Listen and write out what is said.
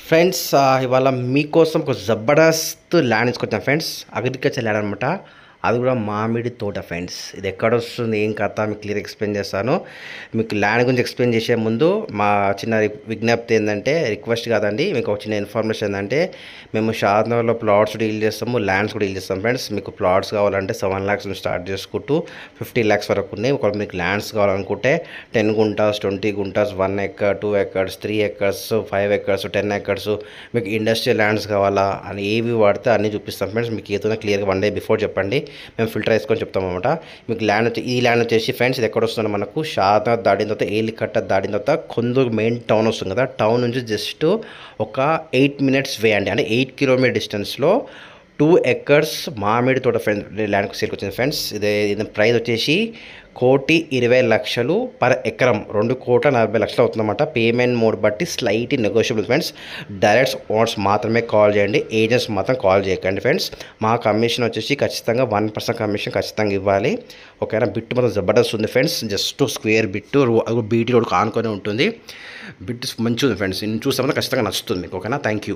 Friends ఇవాళ మీకోసం ఒక జబర్దస్త్ ల్యాండ్ తీసుకొచ్చాను ఫ్రెండ్స్. అగ్రికల్చర్ ల్యాండ్ అనమాట. అది కూడా మామిడి తోట ఫ్రెండ్స్. ఇది ఎక్కడ వస్తుంది, ఏం కథ మీకు క్లియర్ ఎక్స్ప్లెయిన్ చేస్తాను. మీకు ల్యాండ్ గురించి ఎక్స్ప్లెయిన్ చేసే ముందు మా చిన్న విజ్ఞప్తి ఏంటంటే, రిక్వెస్ట్ కాదండి, మీకు ఒక చిన్న ఇన్ఫర్మేషన్ ఏంటంటే, మేము షాద్నగర్లో ప్లాట్స్ డీల్ చేస్తాము, ల్యాండ్స్ కూడా డీల్ చేస్తాం ఫ్రెండ్స్. మీకు ప్లాట్స్ కావాలంటే 7 lakhs నుంచి స్టార్ట్ చేసుకుంటూ 50 lakhs వరకు ఉన్నాయి. ఒకవేళ మీకు ల్యాండ్స్ కావాలనుకుంటే 10 guntas, 20 guntas, 1 acre, 2 acres, 3 acres, 5 acres, 10 acres, మీకు ఇండస్ట్రియల్ ల్యాండ్స్ కావాలా అని ఏవి వాడితే అన్నీ చూపిస్తాం ఫ్రెండ్స్. మీకు ఏదైనా క్లియర్గా 1 day బిఫోర్ చెప్పండి, మేము ఫిల్టర్ వేసుకొని చెప్తాం అనమాట. మీకు ల్యాండ్ ఈ ల్యాండ్ వచ్చేసి ఫ్రెండ్స్, ఇది ఎక్కడ వస్తుందో మనకు షాద్నగర్ దాటిన తర్వాత, ఏలికట్ట దాటిన తర్వాత కొందరు మెయిన్ టౌన్ వస్తుంది కదా, టౌన్ నుంచి జస్ట్ ఒక 8 minutes వే అండి, అంటే 8 kilometer డిస్టెన్స్లో 2 acres మామిడి తోట ఫ్రెండ్స్ ల్యాండ్కి సేల్కి వచ్చింది ఫ్రెండ్స్. ఇది ప్రైస్ వచ్చేసి 1,20,00,000 పర్ ఎకరం, 2,40,00,000 అవుతుందన్నమాట. పేమెంట్ మోడ్ బట్టి slight negotiable friends. Direct owners మాత్రమే కాల్ చేయండి, ఏజెంట్స్ మాత్రం కాల్ చేయకండి ఫ్రెండ్స్. మా కమిషన్ వచ్చేసి ఖచ్చితంగా 1% కమిషన్ ఖచ్చితంగా ఇవ్వాలి. ఓకేనా. బిట్ మాత్రం జబర్దస్త్ ఉంది friends. Just square bit, BT రోడ్కి ఆనుకొని ఉంటుంది. బిట్ మంచిగా ఉంది ఫ్రెండ్స్. చూస్తే మాత్రం ఖచ్చితంగా నచ్చుతుంది మీకు. ఓకేనా. Thank you.